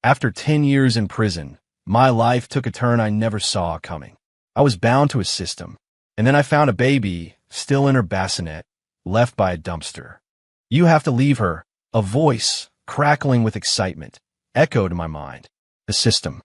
After 10 years in prison, my life took a turn I never saw coming. I was bound to a system, and then I found a baby, still in her bassinet, left by a dumpster. You have to leave her, a voice, crackling with excitement, echoed in my mind. The system.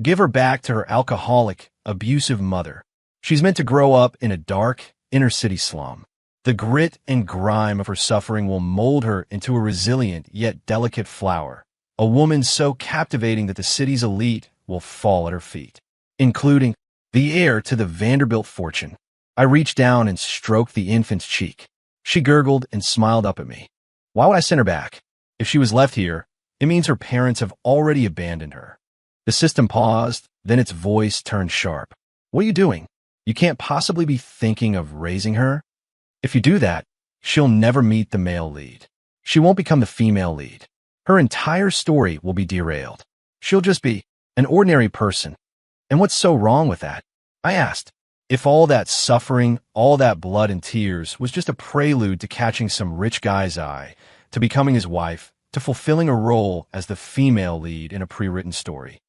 Give her back to her alcoholic, abusive mother. She's meant to grow up in a dark, inner-city slum. The grit and grime of her suffering will mold her into a resilient yet delicate flower, a woman so captivating that the city's elite will fall at her feet, including the heir to the Vanderbilt fortune. I reached down and stroked the infant's cheek. She gurgled and smiled up at me. Why would I send her back? If she was left here, it means her parents have already abandoned her. The system paused, then its voice turned sharp. What are you doing? You can't possibly be thinking of raising her. If you do that, she'll never meet the male lead. She won't become the female lead. Her entire story will be derailed. She'll just be an ordinary person. And what's so wrong with that? I asked. If all that suffering, all that blood and tears was just a prelude to catching some rich guy's eye, to becoming his wife, to fulfilling a role as the female lead in a pre-written story,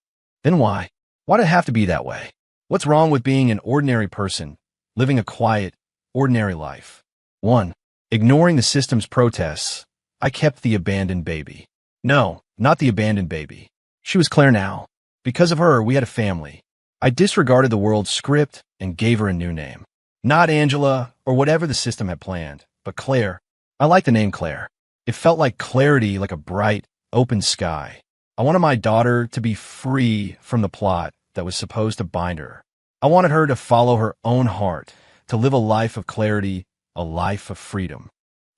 then why? Why'd it have to be that way? What's wrong with being an ordinary person, living a quiet, ordinary life? 1. Ignoring the system's protests, I kept the abandoned baby. No, not the abandoned baby. She was Claire now. Because of her, we had a family. I disregarded the world's script and gave her a new name. Not Angela or whatever the system had planned, but Claire. I liked the name Claire. It felt like clarity, like a bright, open sky. I wanted my daughter to be free from the plot that was supposed to bind her. I wanted her to follow her own heart, to live a life of clarity, a life of freedom.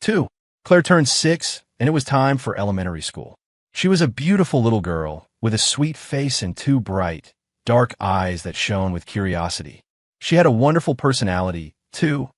2. Claire turned 6, and it was time for elementary school. She was a beautiful little girl with a sweet face and 2 bright, dark eyes that shone with curiosity. She had a wonderful personality, too,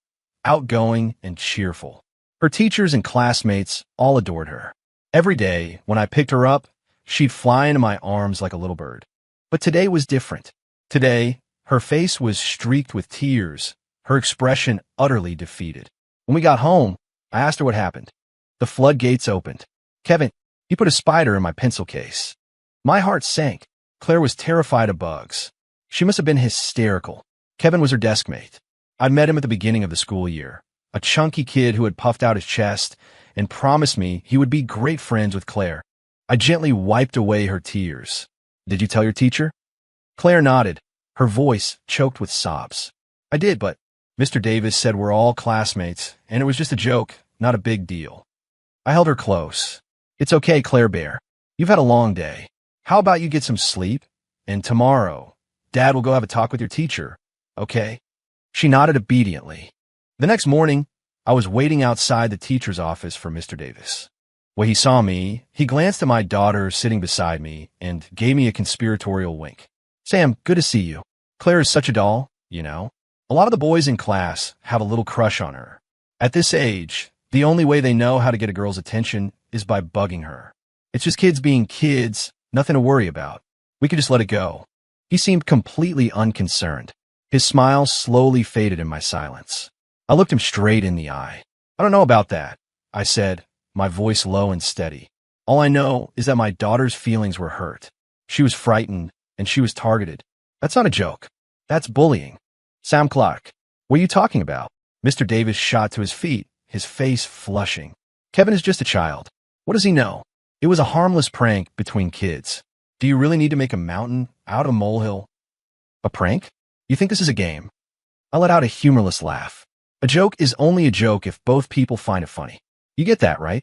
outgoing and cheerful. Her teachers and classmates all adored her. Every day, when I picked her up, she'd fly into my arms like a little bird. But today was different. Today, her face was streaked with tears, her expression utterly defeated. When we got home, I asked her what happened. The floodgates opened. Kevin, he put a spider in my pencil case. My heart sank. Claire was terrified of bugs. She must have been hysterical. Kevin was her desk mate. I'd met him at the beginning of the school year, a chunky kid who had puffed out his chest and promised me he would be great friends with Claire. I gently wiped away her tears. Did you tell your teacher? Claire nodded, her voice choked with sobs. I did, but Mr. Davis said we're all classmates, and it was just a joke, not a big deal. I held her close. It's okay, Claire Bear. You've had a long day. How about you get some sleep? And tomorrow, Dad will go have a talk with your teacher, okay? She nodded obediently. The next morning, I was waiting outside the teacher's office for Mr. Davis. When he saw me, he glanced at my daughter sitting beside me and gave me a conspiratorial wink. Sam, good to see you. Claire is such a doll, you know. A lot of the boys in class have a little crush on her. At this age, the only way they know how to get a girl's attention is by bugging her. It's just kids being kids, nothing to worry about. We could just let it go. He seemed completely unconcerned. His smile slowly faded in my silence. I looked him straight in the eye. I don't know about that, I said, my voice low and steady. All I know is that my daughter's feelings were hurt. She was frightened, and she was targeted. That's not a joke. That's bullying. Sam Clark, what are you talking about? Mr. Davis shot to his feet, his face flushing. Kevin is just a child. What does he know? It was a harmless prank between kids. Do you really need to make a mountain out of a molehill? A prank? You think this is a game? I let out a humorless laugh. A joke is only a joke if both people find it funny. You get that, right?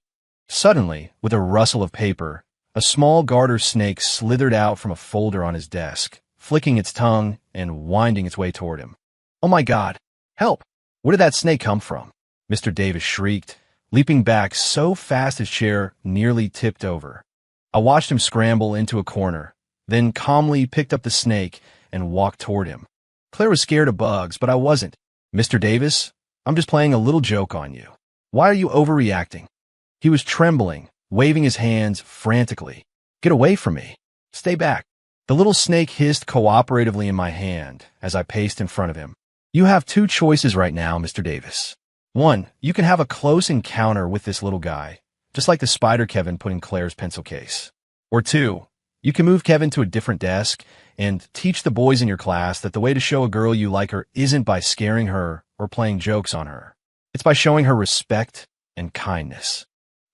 Suddenly, with a rustle of paper, a small garter snake slithered out from a folder on his desk, flicking its tongue and winding its way toward him. Oh my God! Help! Where did that snake come from? Mr. Davis shrieked, leaping back so fast his chair nearly tipped over. I watched him scramble into a corner, then calmly picked up the snake and walked toward him. Claire was scared of bugs, but I wasn't. Mr. Davis, I'm just playing a little joke on you. Why are you overreacting? He was trembling, waving his hands frantically. Get away from me. Stay back. The little snake hissed cooperatively in my hand as I paced in front of him. You have 2 choices right now, Mr. Davis. 1, you can have a close encounter with this little guy, just like the spider Kevin put in Claire's pencil case. Or 2, You can move Kevin to a different desk and teach the boys in your class that the way to show a girl you like her isn't by scaring her or playing jokes on her. It's by showing her respect and kindness.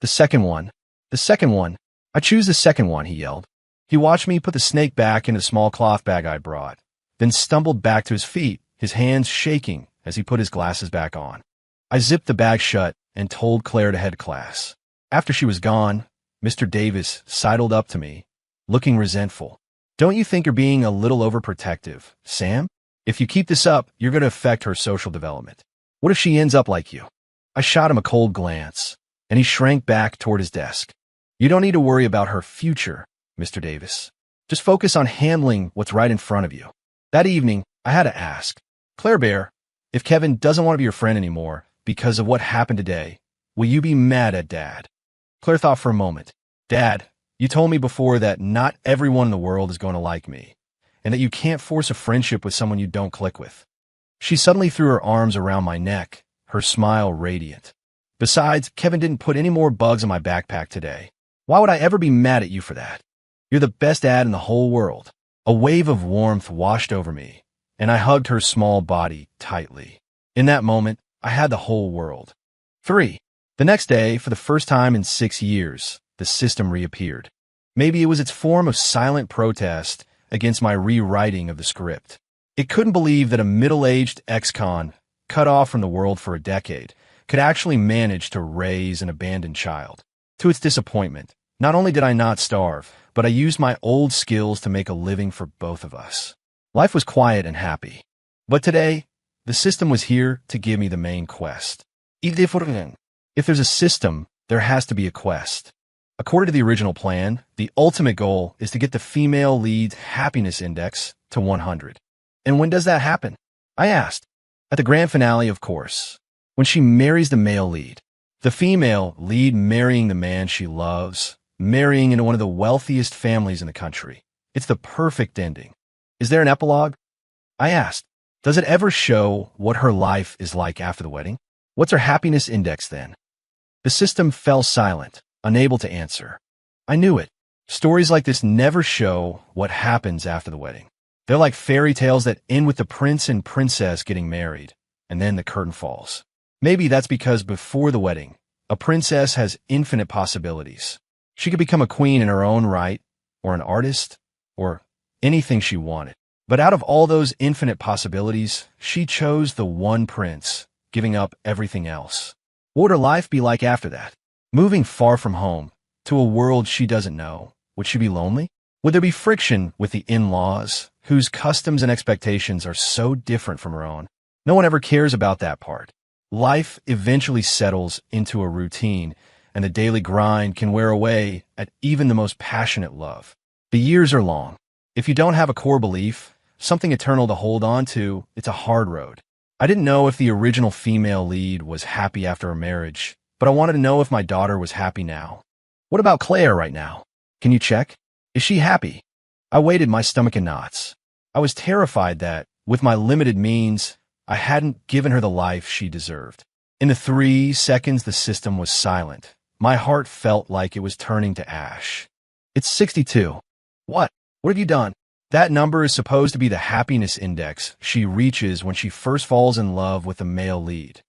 The second one. I choose the second one, he yelled. He watched me put the snake back in the small cloth bag I brought, then stumbled back to his feet, his hands shaking as he put his glasses back on. I zipped the bag shut and told Claire to head class. After she was gone, Mr. Davis sidled up to me, looking resentful. Don't you think you're being a little overprotective, Sam? If you keep this up, you're going to affect her social development. What if she ends up like you? I shot him a cold glance, and he shrank back toward his desk. You don't need to worry about her future, Mr. Davis. Just focus on handling what's right in front of you. That evening, I had to ask, Claire Bear, if Kevin doesn't want to be your friend anymore because of what happened today, will you be mad at Dad? Claire thought for a moment. Dad, you told me before that not everyone in the world is going to like me, and that you can't force a friendship with someone you don't click with. She suddenly threw her arms around my neck, her smile radiant. Besides, Kevin didn't put any more bugs in my backpack today. Why would I ever be mad at you for that? You're the best dad in the whole world. A wave of warmth washed over me, and I hugged her small body tightly. In that moment, I had the whole world. 3. The next day, for the first time in 6 years, the system reappeared. Maybe it was its form of silent protest against my rewriting of the script. It couldn't believe that a middle-aged ex-con, cut off from the world for a decade, could actually manage to raise an abandoned child. To its disappointment, not only did I not starve, but I used my old skills to make a living for both of us. Life was quiet and happy. But today, the system was here to give me the main quest. If there's a system, there has to be a quest. According to the original plan, the ultimate goal is to get the female lead's happiness index to 100. And when does that happen? I asked. At the grand finale, of course. When she marries the male lead. The female lead marrying the man she loves, marrying into one of the wealthiest families in the country. It's the perfect ending. Is there an epilogue? I asked. Does it ever show what her life is like after the wedding? What's her happiness index then? The system fell silent, unable to answer. I knew it. Stories like this never show what happens after the wedding. They're like fairy tales that end with the prince and princess getting married, and then the curtain falls. Maybe that's because before the wedding, a princess has infinite possibilities. She could become a queen in her own right, or an artist, or anything she wanted. But out of all those infinite possibilities, she chose the one prince, giving up everything else. What would her life be like after that? Moving far from home, to a world she doesn't know, would she be lonely? Would there be friction with the in-laws, whose customs and expectations are so different from her own? No one ever cares about that part. Life eventually settles into a routine, and the daily grind can wear away at even the most passionate love. The years are long. If you don't have a core belief, something eternal to hold on to, it's a hard road. I didn't know if the original female lead was happy after her marriage, but I wanted to know if my daughter was happy now. What about Claire right now? Can you check? Is she happy? I waited, my stomach in knots. I was terrified that, with my limited means, I hadn't given her the life she deserved. In the 3 seconds the system was silent, my heart felt like it was turning to ash. It's 62. What? What have you done? That number is supposed to be the happiness index she reaches when she first falls in love with a male lead.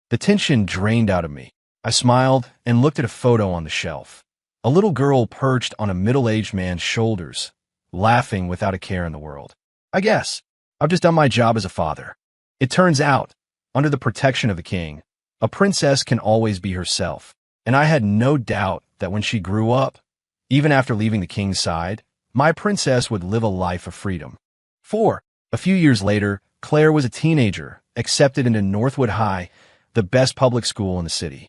The tension drained out of me. I smiled and looked at a photo on the shelf. A little girl perched on a middle-aged man's shoulders, laughing without a care in the world. I guess I've just done my job as a father. It turns out, under the protection of the king, a princess can always be herself, and I had no doubt that when she grew up, even after leaving the king's side, my princess would live a life of freedom. 4. A few years later, Claire was a teenager, accepted into Northwood High, the best public school in the city.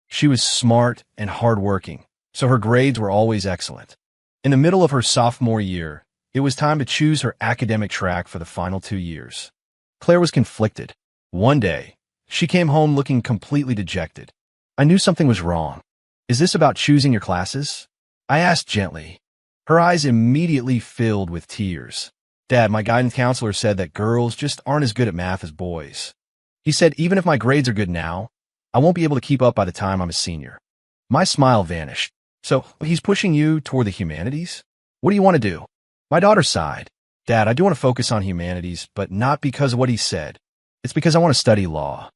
She was smart and hardworking, so her grades were always excellent. In the middle of her sophomore year, it was time to choose her academic track for the final 2 years. Claire was conflicted. One day, she came home looking completely dejected. I knew something was wrong. Is this about choosing your classes? I asked gently. Her eyes immediately filled with tears. Dad, my guidance counselor said that girls just aren't as good at math as boys. He said even if my grades are good now, I won't be able to keep up by the time I'm a senior. My smile vanished. So he's pushing you toward the humanities? What do you want to do? My daughter sighed. Dad, I do want to focus on humanities, but not because of what he said. It's because I want to study law.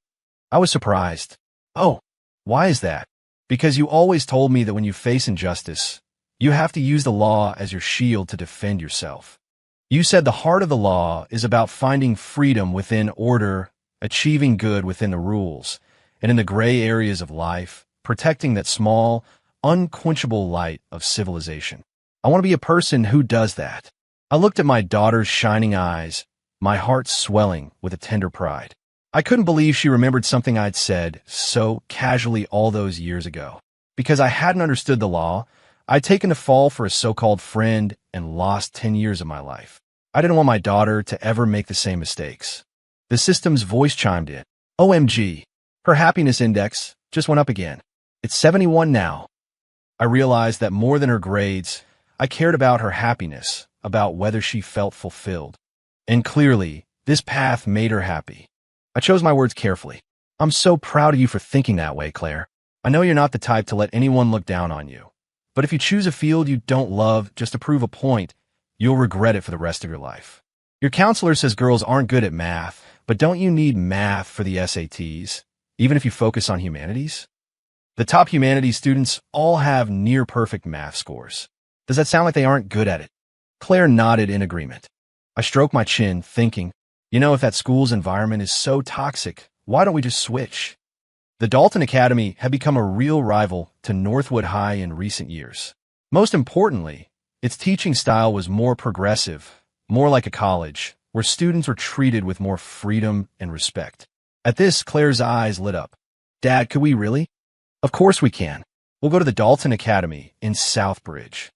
I was surprised. Oh, why is that? Because you always told me that when you face injustice, you have to use the law as your shield to defend yourself. You said the heart of the law is about finding freedom within order, achieving good within the rules, and in the gray areas of life, protecting that small, unquenchable light of civilization. I want to be a person who does that. I looked at my daughter's shining eyes, my heart swelling with a tender pride. I couldn't believe she remembered something I'd said so casually all those years ago. Because I hadn't understood the law, I'd taken the fall for a so-called friend and lost 10 years of my life. I didn't want my daughter to ever make the same mistakes. The system's voice chimed in. OMG, her happiness index just went up again. It's 71 now. I realized that more than her grades, I cared about her happiness, about whether she felt fulfilled. And clearly, this path made her happy. I chose my words carefully. I'm so proud of you for thinking that way, Claire. I know you're not the type to let anyone look down on you. But if you choose a field you don't love just to prove a point, you'll regret it for the rest of your life. Your counselor says girls aren't good at math, but don't you need math for the SATs, even if you focus on humanities? The top humanities students all have near-perfect math scores. Does that sound like they aren't good at it? Claire nodded in agreement. I stroked my chin, thinking, if that school's environment is so toxic, why don't we just switch? The Dalton Academy had become a real rival to Northwood High in recent years. Most importantly, its teaching style was more progressive, more like a college, where students were treated with more freedom and respect. At this, Claire's eyes lit up. Dad, could we really? Of course we can. We'll go to the Dalton Academy in Southbridge.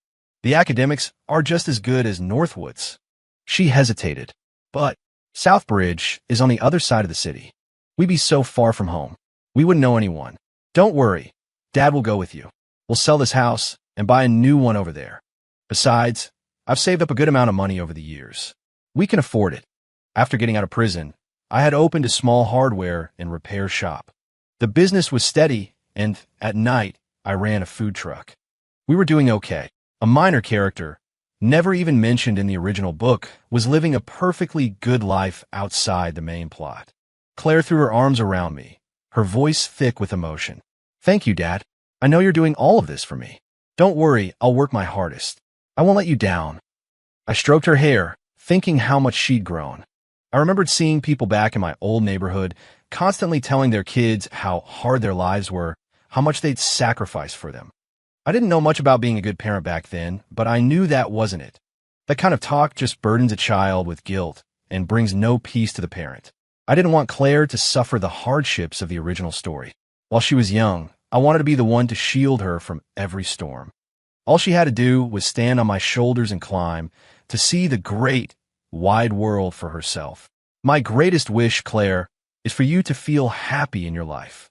The academics are just as good as Northwood's. She hesitated. But Southbridge is on the other side of the city. We'd be so far from home. We wouldn't know anyone. Don't worry. Dad will go with you. We'll sell this house and buy a new one over there. Besides, I've saved up a good amount of money over the years. We can afford it. After getting out of prison, I had opened a small hardware and repair shop. The business was steady, and at night, I ran a food truck. We were doing okay. A minor character, never even mentioned in the original book, was living a perfectly good life outside the main plot. Claire threw her arms around me, her voice thick with emotion. Thank you, Dad. I know you're doing all of this for me. Don't worry, I'll work my hardest. I won't let you down. I stroked her hair, thinking how much she'd grown. I remembered seeing people back in my old neighborhood constantly telling their kids how hard their lives were, how much they'd sacrifice for them. I didn't know much about being a good parent back then, but I knew that wasn't it. That kind of talk just burdens a child with guilt and brings no peace to the parent. I didn't want Claire to suffer the hardships of the original story. While she was young, I wanted to be the one to shield her from every storm. All she had to do was stand on my shoulders and climb to see the great, wide world for herself. My greatest wish, Claire, is for you to feel happy in your life.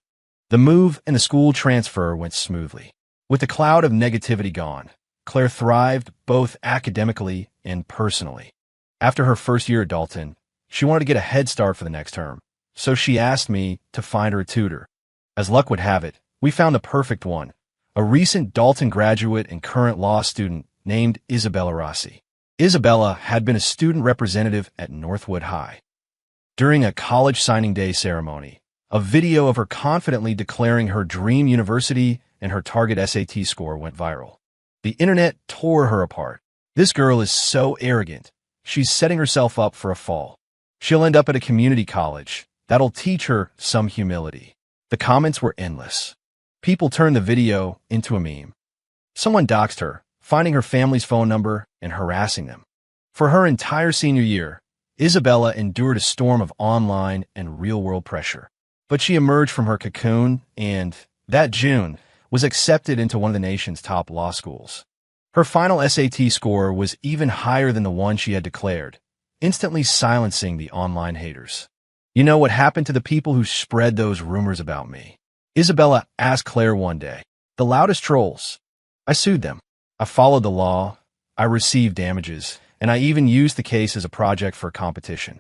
The move and the school transfer went smoothly. With the cloud of negativity gone, Claire thrived both academically and personally. After her first year at Dalton, she wanted to get a head start for the next term, so she asked me to find her a tutor. As luck would have it, we found the perfect one, a recent Dalton graduate and current law student named Isabella Rossi. Isabella had been a student representative at Northwood High. During a college signing day ceremony, a video of her confidently declaring her dream university and her target SAT score went viral. The internet tore her apart. This girl is so arrogant. She's setting herself up for a fall. She'll end up at a community college. That'll teach her some humility. The comments were endless. People turned the video into a meme. Someone doxed her, finding her family's phone number and harassing them. For her entire senior year, Isabella endured a storm of online and real-world pressure. But she emerged from her cocoon and, that June, was accepted into one of the nation's top law schools. Her final SAT score was even higher than the one she had declared, instantly silencing the online haters. You know what happened to the people who spread those rumors about me? Isabella asked Claire one day. The loudest trolls. I sued them. I followed the law. I received damages, and I even used the case as a project for a competition.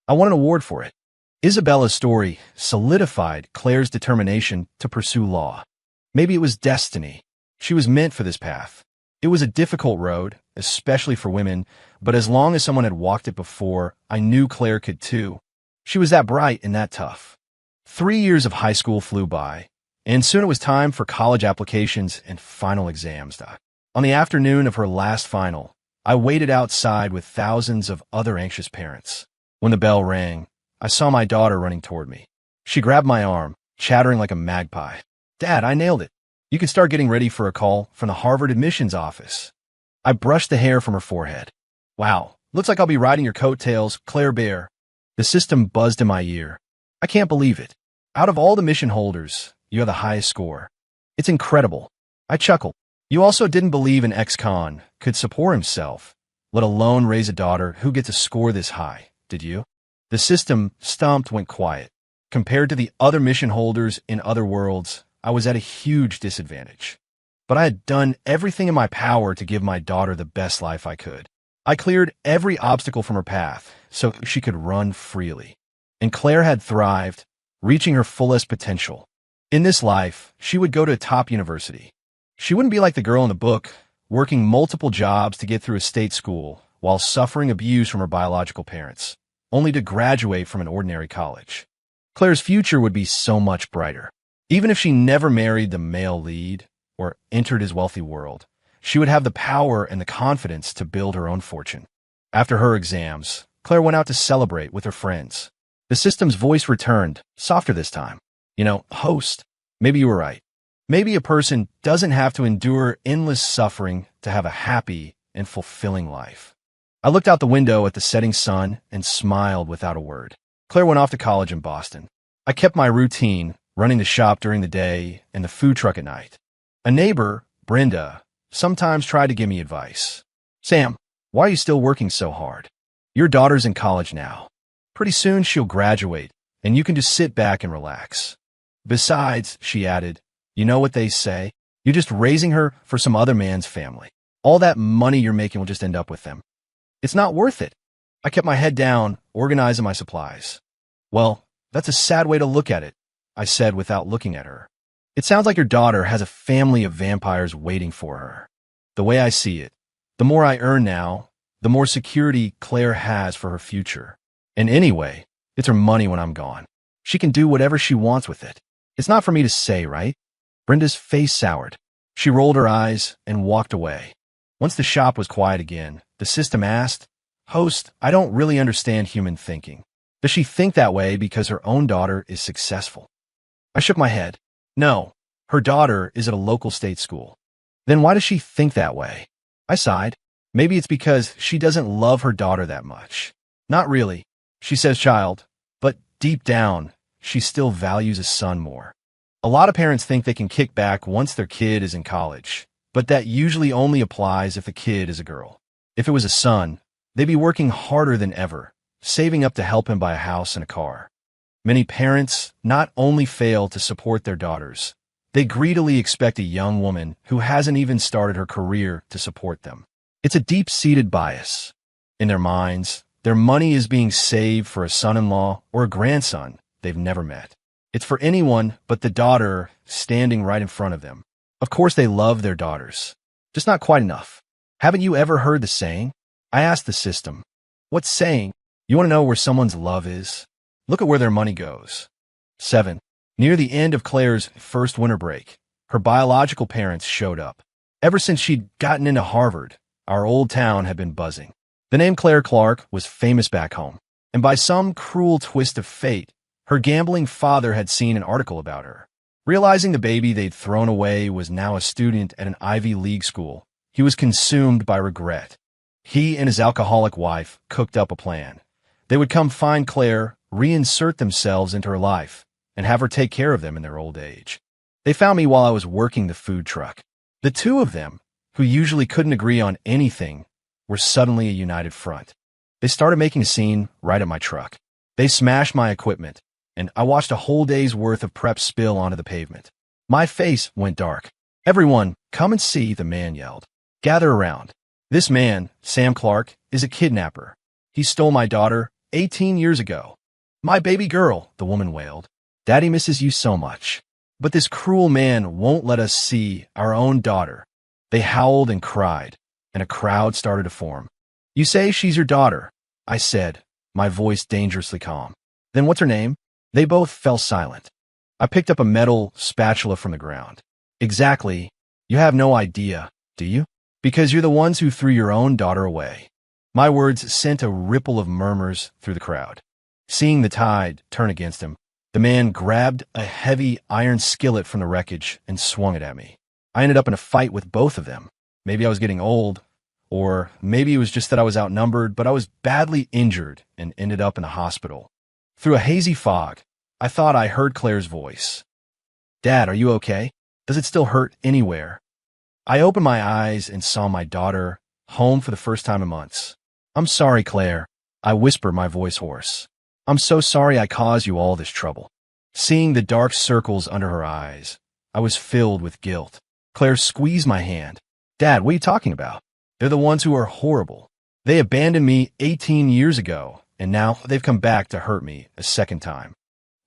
I won an award for it. Isabella's story solidified Claire's determination to pursue law. Maybe it was destiny. She was meant for this path. It was a difficult road, especially for women, but as long as someone had walked it before, I knew Claire could too. She was that bright and that tough. 3 years of high school flew by, and soon it was time for college applications and final exams. On the afternoon of her last final, I waited outside with thousands of other anxious parents. When the bell rang, I saw my daughter running toward me. She grabbed my arm, chattering like a magpie. "Dad, I nailed it. You can start getting ready for a call from the Harvard admissions office." I brushed the hair from her forehead. "Wow, looks like I'll be riding your coattails, Claire Bear." The system buzzed in my ear. "I can't believe it. Out of all the mission holders, you have the highest score. It's incredible." I chuckled. "You also didn't believe an ex-con could support himself, let alone raise a daughter who gets a score this high, did you?" The system, stumped, went quiet. Compared to the other mission holders in other worlds, I was at a huge disadvantage. But I had done everything in my power to give my daughter the best life I could. I cleared every obstacle from her path so she could run freely. And Claire had thrived, reaching her fullest potential. In this life, she would go to a top university. She wouldn't be like the girl in the book, working multiple jobs to get through a state school while suffering abuse from her biological parents, only to graduate from an ordinary college. Claire's future would be so much brighter. Even if she never married the male lead or entered his wealthy world, she would have the power and the confidence to build her own fortune. After her exams, Claire went out to celebrate with her friends. The system's voice returned, softer this time. "You know, host, maybe you were right. Maybe a person doesn't have to endure endless suffering to have a happy and fulfilling life." I looked out the window at the setting sun and smiled without a word. Claire went off to college in Boston. I kept my routine, running the shop during the day and the food truck at night. A neighbor, Brenda, sometimes tried to give me advice. "Sam, why are you still working so hard? Your daughter's in college now. Pretty soon she'll graduate, and you can just sit back and relax. Besides," she added, "you know what they say? You're just raising her for some other man's family. All that money you're making will just end up with them. It's not worth it." I kept my head down, organizing my supplies. "Well, that's a sad way to look at it," I said without looking at her. "It sounds like your daughter has a family of vampires waiting for her. The way I see it, the more I earn now, the more security Claire has for her future. And anyway, it's her money when I'm gone. She can do whatever she wants with it. It's not for me to say, right?" Brenda's face soured. She rolled her eyes and walked away. Once the shop was quiet again, the system asked, "Host, I don't really understand human thinking. Does she think that way because her own daughter is successful?" I shook my head. "No, her daughter is at a local state school." "Then why does she think that way?" I sighed. "Maybe it's because she doesn't love her daughter that much." "Not really," she says, "child, but deep down, she still values a son more." A lot of parents think they can kick back once their kid is in college, but that usually only applies if the kid is a girl. If it was a son, they'd be working harder than ever, saving up to help him buy a house and a car. Many parents not only fail to support their daughters, they greedily expect a young woman who hasn't even started her career to support them. It's a deep-seated bias. In their minds, their money is being saved for a son-in-law or a grandson they've never met. It's for anyone but the daughter standing right in front of them. Of course they love their daughters, just not quite enough. Haven't you ever heard the saying? I asked the system, "What saying? You want to know where someone's love is? Look at where their money goes." 7. Near the end of Claire's first winter break, her biological parents showed up. Ever since she'd gotten into Harvard, our old town had been buzzing. The name Claire Clark was famous back home, and by some cruel twist of fate, her gambling father had seen an article about her. Realizing the baby they'd thrown away was now a student at an Ivy League school, he was consumed by regret. He and his alcoholic wife cooked up a plan. They would come find Claire, reinsert themselves into her life, and have her take care of them in their old age. They found me while I was working the food truck. The two of them, who usually couldn't agree on anything, were suddenly a united front. They started making a scene right at my truck. They smashed my equipment, and I watched a whole day's worth of prep spill onto the pavement. My face went dark. "Everyone, come and see," the man yelled. "Gather around. This man, Sam Clark, is a kidnapper. He stole my daughter 18 years ago." "My baby girl," the woman wailed. "Daddy misses you so much. But this cruel man won't let us see our own daughter." They howled and cried. and a crowd started to form. "You say she's your daughter," I said, my voice dangerously calm. "Then what's her name?" They both fell silent. I picked up a metal spatula from the ground. "Exactly. You have no idea, do you? Because you're the ones who threw your own daughter away." My words sent a ripple of murmurs through the crowd. Seeing the tide turn against him, the man grabbed a heavy iron skillet from the wreckage and swung it at me. I ended up in a fight with both of them. Maybe I was getting old, or maybe it was just that I was outnumbered, but I was badly injured and ended up in the hospital. Through a hazy fog, I thought I heard Claire's voice. "Dad, are you okay? Does it still hurt anywhere?" I opened my eyes and saw my daughter, home for the first time in months. "I'm sorry, Claire," I whispered, my voice hoarse. "I'm so sorry I caused you all this trouble." Seeing the dark circles under her eyes, I was filled with guilt. Claire squeezed my hand. "Dad, what are you talking about? They're the ones who are horrible. They abandoned me 18 years ago, and now they've come back to hurt me a second time."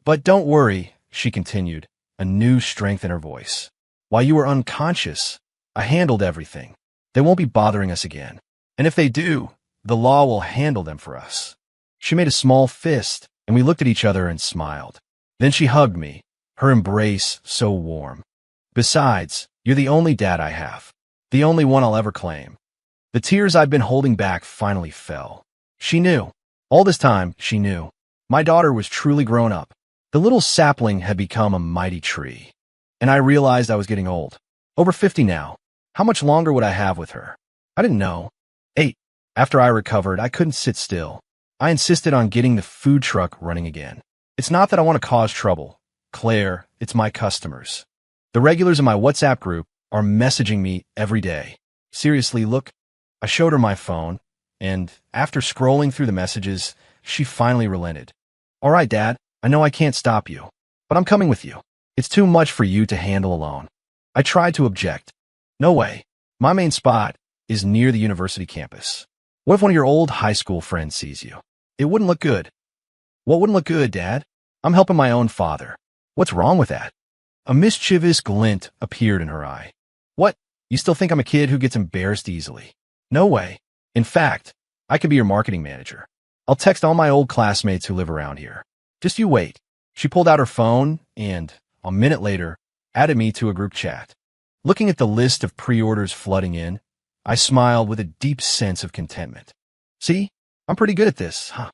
"But don't worry," she continued, a new strength in her voice. "While you were unconscious, I handled everything. They won't be bothering us again. And if they do, the law will handle them for us." She made a small fist, and we looked at each other and smiled. Then she hugged me, her embrace so warm. "Besides, you're the only dad I have, the only one I'll ever claim." The tears I'd been holding back finally fell. She knew. All this time, she knew. My daughter was truly grown up. The little sapling had become a mighty tree. And I realized I was getting old. Over 50 now. How much longer would I have with her? I didn't know. 8. After I recovered, I couldn't sit still. I insisted on getting the food truck running again. It's not that I want to cause trouble, Claire, it's my customers. The regulars in my WhatsApp group are messaging me every day. "Seriously, look." I showed her my phone, and after scrolling through the messages, she finally relented. "All right, Dad, I know I can't stop you, but I'm coming with you. It's too much for you to handle alone." I tried to object. "No way. My main spot is near the university campus. What if one of your old high school friends sees you? It wouldn't look good." "What wouldn't look good, Dad? I'm helping my own father. What's wrong with that?" A mischievous glint appeared in her eye. "What? You still think I'm a kid who gets embarrassed easily? No way. In fact, I could be your marketing manager. I'll text all my old classmates who live around here. Just you wait." She pulled out her phone and, a minute later, added me to a group chat. Looking at the list of pre-orders flooding in, I smiled with a deep sense of contentment. "See, I'm pretty good at this, huh?"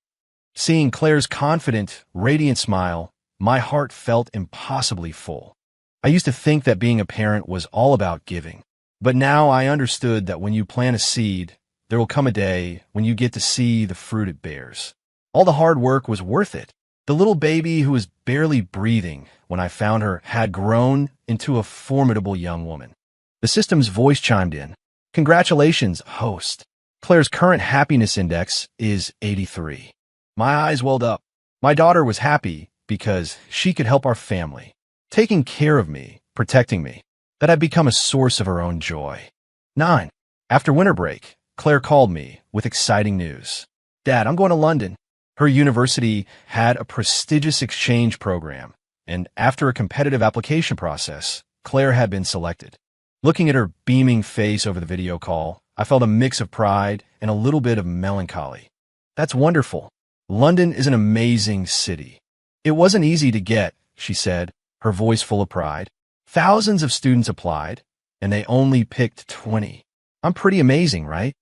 Seeing Claire's confident, radiant smile, my heart felt impossibly full. I used to think that being a parent was all about giving. But now I understood that when you plant a seed, there will come a day when you get to see the fruit it bears. All the hard work was worth it. The little baby who was barely breathing when I found her had grown into a formidable young woman. The system's voice chimed in. "Congratulations, host. Claire's current happiness index is 83. My eyes welled up. My daughter was happy because she could help our family, taking care of me, protecting me, that I'd become a source of her own joy. 9. After winter break, Claire called me with exciting news. "Dad, I'm going to London." Her university had a prestigious exchange program, and after a competitive application process, Claire had been selected. Looking at her beaming face over the video call, I felt a mix of pride and a little bit of melancholy. "That's wonderful. London is an amazing city." "It wasn't easy to get," she said, her voice full of pride. "Thousands of students applied, and they only picked 20. I'm pretty amazing, right?"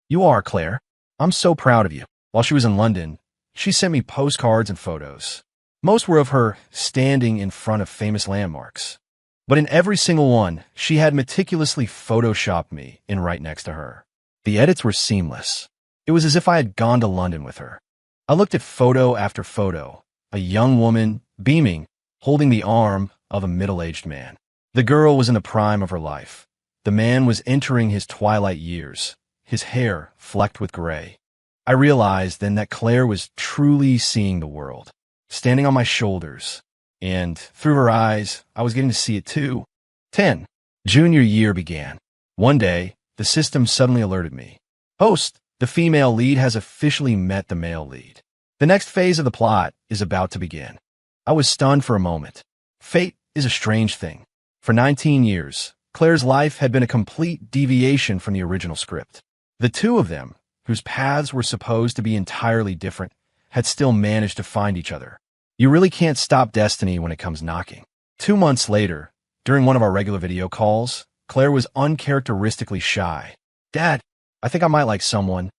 "You are, Claire. I'm so proud of you." While she was in London, she sent me postcards and photos. Most were of her standing in front of famous landmarks. But in every single one, she had meticulously photoshopped me in right next to her. The edits were seamless. It was as if I had gone to London with her. I looked at photo after photo, a young woman, beaming, holding the arm of a middle-aged man. The girl was in the prime of her life. The man was entering his twilight years, his hair flecked with gray. I realized then that Claire was truly seeing the world, standing on my shoulders, and through her eyes, I was getting to see it too. 10. Junior year began. One day, the system suddenly alerted me. "Host, the female lead has officially met the male lead. The next phase of the plot is about to begin." I was stunned for a moment. Fate is a strange thing. For 19 years, Claire's life had been a complete deviation from the original script. The two of them, whose paths were supposed to be entirely different, had still managed to find each other. You really can't stop destiny when it comes knocking. 2 months later, during one of our regular video calls, Claire was uncharacteristically shy. "Dad, I think I might like someone."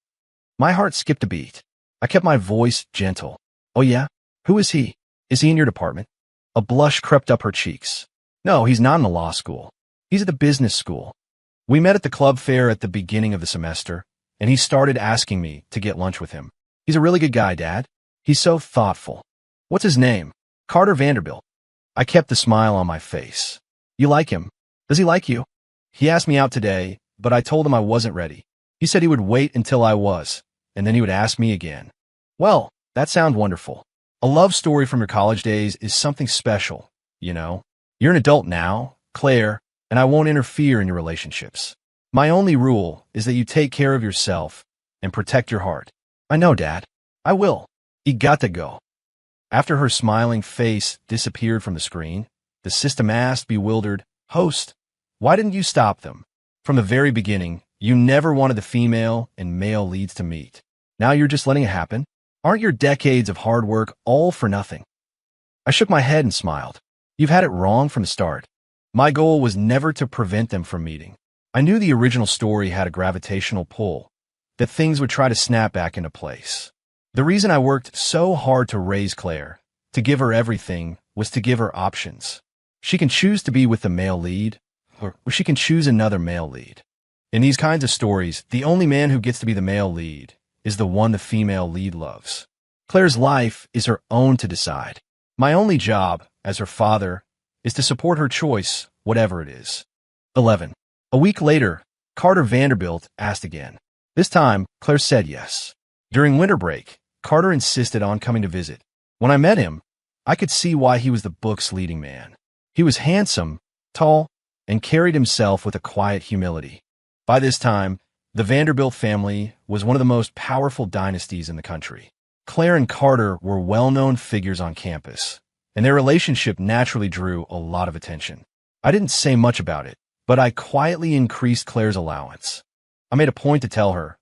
My heart skipped a beat. I kept my voice gentle. "Oh yeah? Who is he? Is he in your department?" A blush crept up her cheeks. "No, he's not in the law school. He's at the business school. We met at the club fair at the beginning of the semester, and he started asking me to get lunch with him. He's a really good guy, Dad. He's so thoughtful." "What's his name?" "Carter Vanderbilt." I kept the smile on my face. "You like him? Does he like you?" "He asked me out today, but I told him I wasn't ready. He said he would wait until I was, and then he would ask me again." "Well, that sounds wonderful. A love story from your college days is something special, you know. You're an adult now, Claire, and I won't interfere in your relationships. My only rule is that you take care of yourself and protect your heart." "I know, Dad. I will." He got to go. After her smiling face disappeared from the screen, the system asked, bewildered, "Host, why didn't you stop them? From the very beginning, you never wanted the female and male leads to meet. Now you're just letting it happen? Aren't your decades of hard work all for nothing?" I shook my head and smiled. "You've had it wrong from the start. My goal was never to prevent them from meeting. I knew the original story had a gravitational pull, that things would try to snap back into place. The reason I worked so hard to raise Claire, to give her everything, was to give her options. She can choose to be with the male lead, or she can choose another male lead. In these kinds of stories, the only man who gets to be the male lead is the one the female lead loves. Claire's life is her own to decide. My only job, as her father, is to support her choice, whatever it is. 11. A week later, Carter Vanderbilt asked again. This time, Claire said yes. During winter break, Carter insisted on coming to visit. When I met him, I could see why he was the book's leading man. He was handsome, tall, and carried himself with a quiet humility. By this time, the Vanderbilt family was one of the most powerful dynasties in the country. Claire and Carter were well-known figures on campus, and their relationship naturally drew a lot of attention. I didn't say much about it, but I quietly increased Claire's allowance. I made a point to tell her,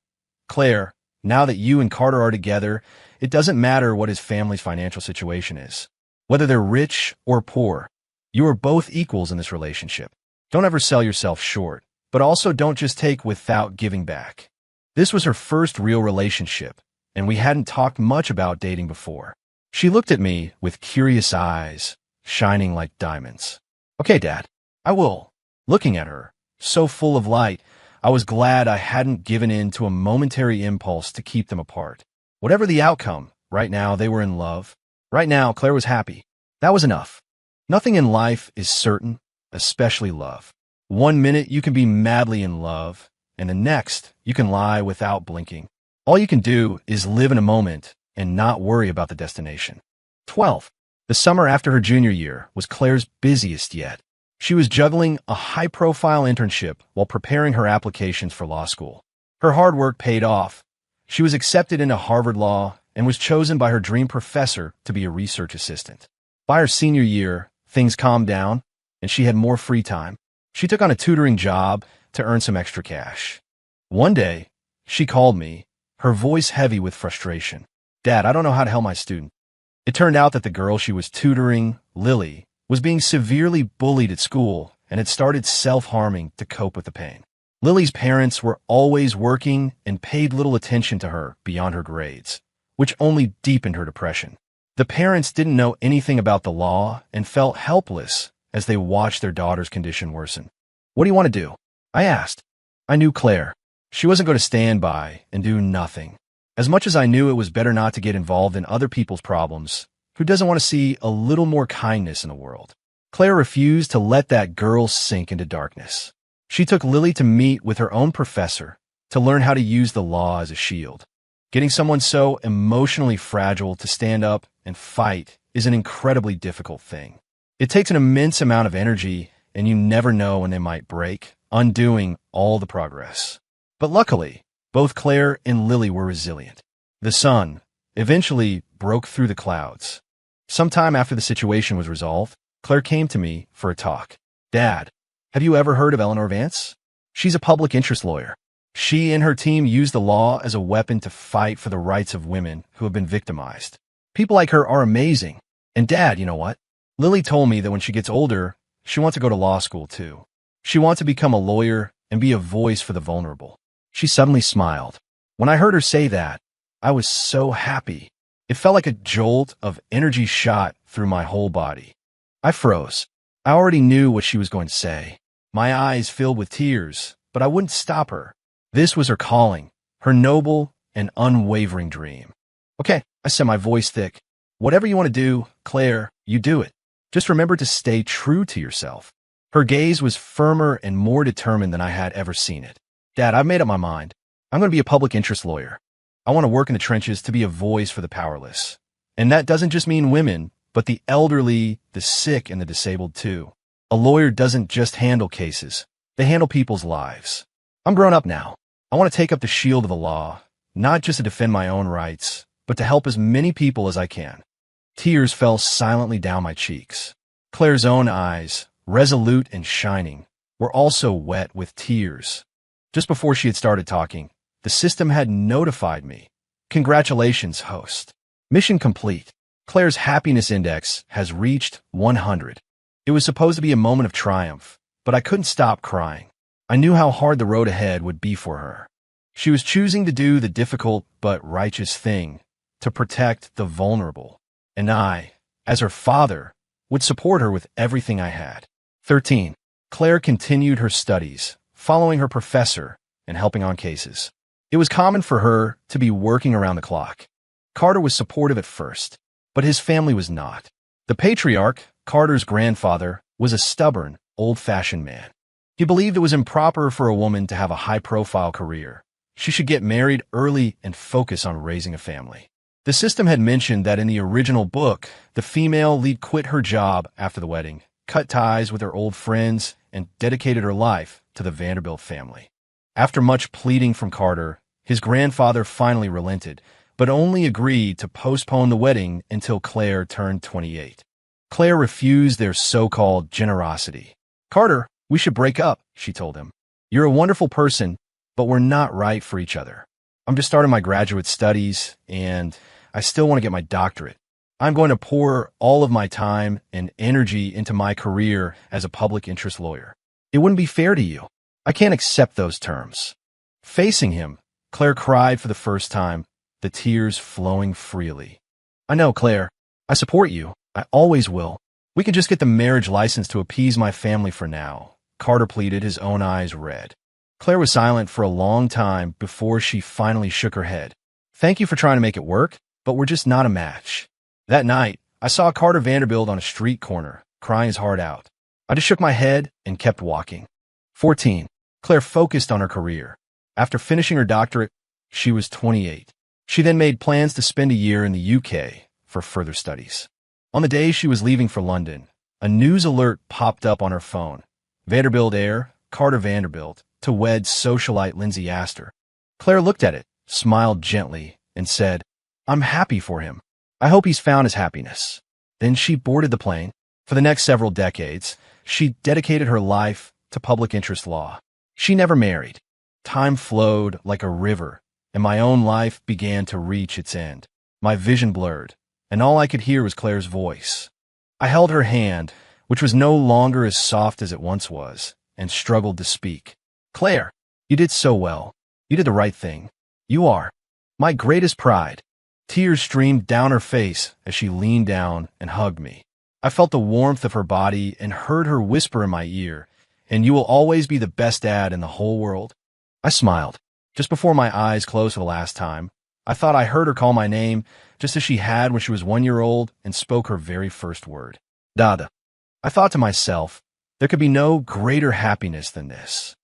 "Claire, now that you and Carter are together, it doesn't matter what his family's financial situation is. Whether they're rich or poor, you are both equals in this relationship. Don't ever sell yourself short, but also don't just take without giving back." This was her first real relationship, and we hadn't talked much about dating before. She looked at me with curious eyes, shining like diamonds. "Okay, Dad, I will." Looking at her, so full of light, I was glad I hadn't given in to a momentary impulse to keep them apart. Whatever the outcome, right now they were in love. Right now, Claire was happy. That was enough. Nothing in life is certain, especially love. One minute you can be madly in love, and the next you can lie without blinking. All you can do is live in a moment and not worry about the destination. 12. The summer after her junior year was Claire's busiest yet. She was juggling a high-profile internship while preparing her applications for law school. Her hard work paid off. She was accepted into Harvard Law and was chosen by her dream professor to be a research assistant. By her senior year, things calmed down, and she had more free time. She took on a tutoring job to earn some extra cash. One day, she called me, her voice heavy with frustration. "Dad, I don't know how to help my student." It turned out that the girl she was tutoring, Lily, was being severely bullied at school and had started self-harming to cope with the pain. Lily's parents were always working and paid little attention to her beyond her grades, which only deepened her depression. The parents didn't know anything about the law and felt helpless as they watched their daughter's condition worsen. "What do you want to do?" I asked. I knew Claire. She wasn't going to stand by and do nothing. As much as I knew it was better not to get involved in other people's problems, who doesn't want to see a little more kindness in the world? Claire refused to let that girl sink into darkness. She took Lily to meet with her own professor to learn how to use the law as a shield. Getting someone so emotionally fragile to stand up and fight is an incredibly difficult thing. It takes an immense amount of energy, and you never know when they might break, undoing all the progress. But luckily, both Claire and Lily were resilient. The sun eventually broke through the clouds. Sometime after the situation was resolved, Claire came to me for a talk. "Dad, Have you ever heard of Eleanor Vance? She's a public interest lawyer. She and her team use the law as a weapon to fight for the rights of women who have been victimized. People like her are amazing. And Dad, you know what? Lily told me that when she gets older, she wants to go to law school too. She wants to become a lawyer and be a voice for the vulnerable. She suddenly smiled. When I heard her say that, I was so happy. It felt like a jolt of energy shot through my whole body. I froze. I already knew what she was going to say. My eyes filled with tears, but I wouldn't stop her. This was her calling, her noble and unwavering dream. Okay, I said, my voice thick. Whatever you want to do, Claire, you do it. Just remember to stay true to yourself. Her gaze was firmer and more determined than I had ever seen it. Dad, I've made up my mind. I'm going to be a public interest lawyer. I want to work in the trenches to be a voice for the powerless. And that doesn't just mean women, but the elderly, the sick, and the disabled too. A lawyer doesn't just handle cases. They handle people's lives. I'm grown up now. I want to take up the shield of the law, not just to defend my own rights, but to help as many people as I can. Tears fell silently down my cheeks. Claire's own eyes, resolute and shining, were also wet with tears. Just before she had started talking, the system had notified me. Congratulations, host. Mission complete. Claire's happiness index has reached 100. It was supposed to be a moment of triumph, but I couldn't stop crying. I knew how hard the road ahead would be for her. She was choosing to do the difficult but righteous thing, to protect the vulnerable. And I, as her father, would support her with everything I had. 13. Claire continued her studies, following her professor and helping on cases. It was common for her to be working around the clock. Carter was supportive at first, but his family was not. The patriarch, Carter's grandfather, was a stubborn, old-fashioned man. He believed it was improper for a woman to have a high-profile career. She should get married early and focus on raising a family. The system had mentioned that in the original book, the female lead quit her job after the wedding, cut ties with her old friends, and dedicated her life to the Vanderbilt family. After much pleading from Carter, his grandfather finally relented, but only agreed to postpone the wedding until Claire turned 28. Claire refused their so-called generosity. Carter, we should break up, she told him. You're a wonderful person, but we're not right for each other. I'm just starting my graduate studies, and I still want to get my doctorate. I'm going to pour all of my time and energy into my career as a public interest lawyer. It wouldn't be fair to you. I can't accept those terms. Facing him, Claire cried for the first time, the tears flowing freely. I know, Claire. I support you. I always will. We can just get the marriage license to appease my family for now, Carter pleaded, his own eyes red. Claire was silent for a long time before she finally shook her head. Thank you for trying to make it work, but we're just not a match. That night, I saw Carter Vanderbilt on a street corner, crying his heart out. I just shook my head and kept walking. 14. Claire focused on her career. After finishing her doctorate, she was 28. She then made plans to spend a year in the UK for further studies. On the day she was leaving for London, a news alert popped up on her phone. Vanderbilt heir, Carter Vanderbilt, to wed socialite Lindsay Astor. Claire looked at it, smiled gently, and said, I'm happy for him. I hope he's found his happiness. Then she boarded the plane. For the next several decades, she dedicated her life to public interest law. She never married. Time flowed like a river, and my own life began to reach its end. My vision blurred, and all I could hear was Claire's voice. I held her hand, which was no longer as soft as it once was, and struggled to speak. Claire, you did so well. You did the right thing. You are my greatest pride. Tears streamed down her face as she leaned down and hugged me. I felt the warmth of her body and heard her whisper in my ear, and you will always be the best dad in the whole world. I smiled. Just before my eyes closed for the last time, I thought I heard her call my name, just as she had when she was 1 year old and spoke her very first word. Dada. I thought to myself, there could be no greater happiness than this.